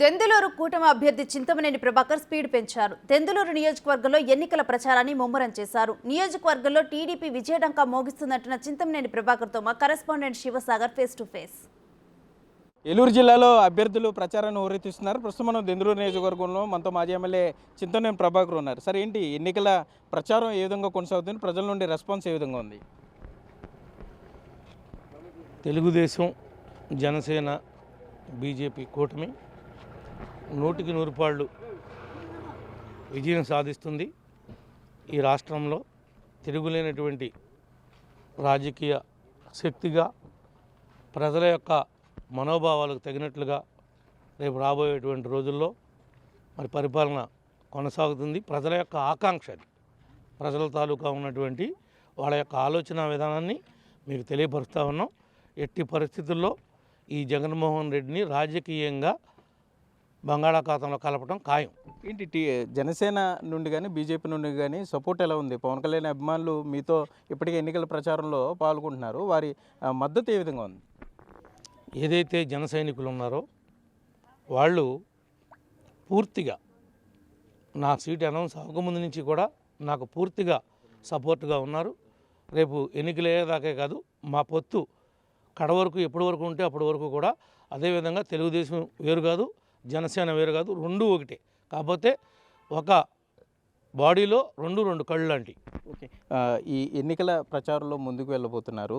దెందులూరు కూటమి అభ్యర్థి చింతమనేని ప్రభాకర్ స్పీడ్ పెంచారు. దెందులూరు నియోజకవర్గంలో ఎన్నికల ప్రచారాన్ని ముమ్మరం చేశారు. నియోజకవర్గంలో టీడీపీ విజయడంకా మోగిస్తున్నట్టున్న చింతమనేని ప్రభాకర్తో మా correspondent Sivasagar face to face. Eluru జిల్లాలో అభ్యర్థులు ప్రచారాన్ని హోరెత్తిస్తున్నారు. ప్రస్తుతం మనం దెందులూరు నియోజకవర్గంలో మనతో మాజీ ఎమ్మెల్యే చింతమనేని ప్రభాకర్ ఉన్నారు. సరే, ఏంటి ఎన్నికల ప్రచారం ఏ విధంగా కొనసాగుతుంది, ప్రజల నుండి రెస్పాన్స్ ఏ విధంగా ఉంది? తెలుగుదేశం, జనసేన, బీజేపీ కూటమి 100కి 100 పాళ్ళు విజయం సాధిస్తుంది. ఈ రాష్ట్రంలో తిరుగులేనటువంటి రాజకీయ శక్తిగా ప్రజల యొక్క మనోభావాలకు తగినట్లుగా రేపు రాబోయేటువంటి రోజుల్లో మరి పరిపాలన కొనసాగుతుంది. ప్రజల యొక్క ఆకాంక్ష, ప్రజల తాలూకా ఉన్నటువంటి వాళ్ళ యొక్క ఆలోచన విధానాన్ని మీకు తెలియపరుస్తూ ఉన్నాం. ఎట్టి పరిస్థితుల్లో ఈ జగన్మోహన్ రెడ్డిని రాజకీయంగా బంగాళాఖాతంలో కలపడం ఖాయం. ఏంటి జనసేన నుండి కానీ బీజేపీ నుండి కానీ సపోర్ట్ ఎలా ఉంది? పవన్ కళ్యాణ్ అభిమానులు మీతో ఇప్పటికే ఎన్నికల ప్రచారంలో పాల్గొంటున్నారు. వారి మద్దతు ఏ విధంగా ఉంది? ఏదైతే జన సైనికులు ఉన్నారో వాళ్ళు పూర్తిగా నా సీట్ అనౌన్స్ అవ్వకముందు నుంచి కూడా నాకు పూర్తిగా సపోర్ట్గా ఉన్నారు. రేపు ఎన్నికలు అయ్యేదాకే కాదు, మా పొత్తు కడవరకు ఎప్పటి వరకు ఉంటే అప్పటి వరకు కూడా అదేవిధంగా తెలుగుదేశం వేరు కాదు, జనసేన వేరు కాదు, రెండు ఒకటే. కాకపోతే ఒక బాడీలో రెండు కళ్ళు లాంటివి. ఓకే, ఈ ఎన్నికల ప్రచారంలో ముందుకు వెళ్ళబోతున్నారు.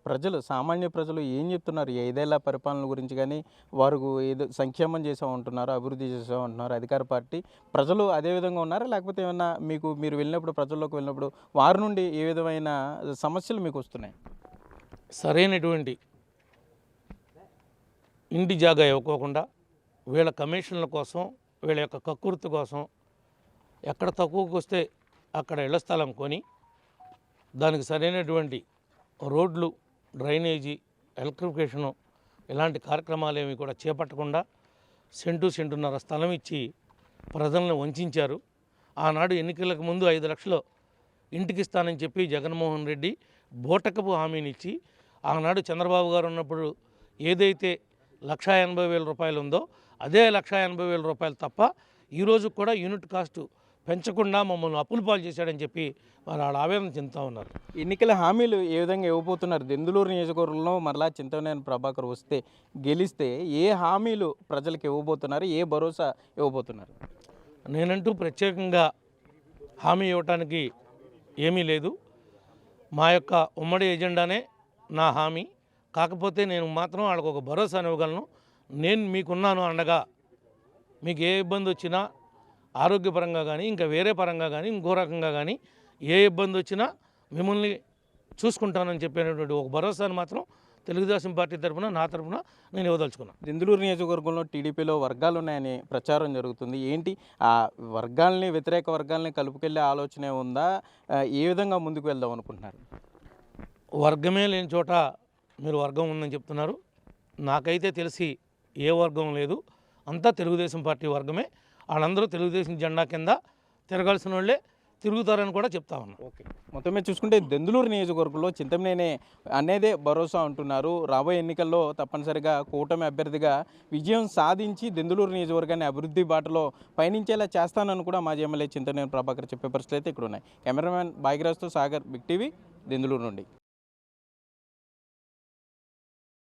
ప్రజలు, సామాన్య ప్రజలు ఏం చెప్తున్నారు? ఈ 5 ఏళ్ల పరిపాలన గురించి కానీ, వారు ఏదో సంక్షేమం చేసామంటున్నారు, అభివృద్ధి చేసామంటున్నారు అధికార పార్టీ. ప్రజలు అదే విధంగా ఉన్నారా, లేకపోతే ఏమన్నా మీరు వెళ్ళినప్పుడు, ప్రజల్లోకి వెళ్ళినప్పుడు వారి నుండి ఏ విధమైన సమస్యలు మీకు వస్తున్నాయి? సరైనటువంటి ఇంటి జాగా ఇవ్వకోకుండా వీళ్ళ కమిషన్ల కోసం, వీళ్ళ యొక్క కక్కుర్తి కోసం ఎక్కడ తక్కువకు వస్తే అక్కడ ఇళ్ల స్థలం కొని దానికి సరైనటువంటి రోడ్లు, డ్రైనేజీ, ఎలక్ట్రిఫికేషను ఇలాంటి కార్యక్రమాలు ఏమి కూడా చేపట్టకుండా సెంటున్నర స్థలం ఇచ్చి ప్రజలను వంచారు. ఆనాడు ఎన్నికలకు ముందు 5 లక్షలు ఇంటికి ఇస్తానని చెప్పి జగన్మోహన్ రెడ్డి బూటకపు హామీని ఇచ్చి, ఆనాడు చంద్రబాబు గారు ఉన్నప్పుడు ఏదైతే 1,80,000 రూపాయలు ఉందో అదే 1,80,000 రూపాయలు తప్ప ఈరోజు కూడా యూనిట్ కాస్ట్ పెంచకుండా మమ్మల్ని అప్పుల పాలు చేశాడని చెప్పి వాళ్ళు ఆవేదన చెందుతూ ఉన్నారు. ఎన్నికల హామీలు ఏ విధంగా ఇవ్వబోతున్నారు? దెందులూరు నియోజకవర్గంలో మరలా చింతమనేని ప్రభాకర్ గెలిస్తే ఏ హామీలు ప్రజలకు ఇవ్వబోతున్నారు, ఏ భరోసా ఇవ్వబోతున్నారు? నేనంటూ ప్రత్యేకంగా హామీ ఇవ్వటానికి ఏమీ లేదు. మా యొక్క ఉమ్మడి ఎజెండానే నా హామీ. కాకపోతే నేను మాత్రం వాళ్ళకు ఒక భరోసా ఇవ్వగలను. నేను మీకున్నాను అండగా. మీకు ఏ ఇబ్బంది వచ్చినా, ఆరోగ్యపరంగా కానీ, ఇంకా వేరే పరంగా కానీ, ఇంకో రకంగా కానీ ఏ ఇబ్బంది వచ్చినా మిమ్మల్ని చూసుకుంటానని చెప్పినటువంటి ఒక భరోసాను మాత్రం తెలుగుదేశం పార్టీ తరఫున, నా తరఫున నేను ఇవ్వదలుచుకున్నాను. దెందులూరు నియోజకవర్గంలో టీడీపీలో వర్గాలు ఉన్నాయని ప్రచారం జరుగుతుంది. ఏంటి ఆ వర్గాల్ని, వ్యతిరేక వర్గాల్ని కలుపుకెళ్ళే ఆలోచనే ఉందా? ఏ విధంగా ముందుకు వెళ్దాం అనుకుంటున్నారు? వర్గమే లేని చోట మీరు వర్గం ఉందని చెప్తున్నారు. నాకైతే తెలిసి ఏ వర్గం లేదు, అంతా తెలుగుదేశం పార్టీ వర్గమే. వాళ్ళందరూ తెలుగుదేశం జెండా కింద తిరగాల్సిన వాళ్ళే తిరుగుతారని కూడా చెప్తా ఉన్నాం. ఓకే, మొత్తం మీద చూసుకుంటే దెందులూరు నియోజకవర్గంలో చింతమనేని అనేదే భరోసా అంటున్నారు. రాబోయే ఎన్నికల్లో తప్పనిసరిగా కూటమి అభ్యర్థిగా విజయం సాధించి దెందులూరు నియోజకవర్గాన్ని అభివృద్ధి బాటలో పయనించేలా చేస్తానని కూడా మాజీ ఎమ్మెల్యే చింతమనేని ప్రభాకర్ చెప్పే పరిస్థితులు అయితే ఇక్కడ ఉన్నాయి. కెమెరామ్యాన్ బాయిగ్రాజ్తో సాగర్, బిగ్ టీవీ, దెందులూరు నుండి.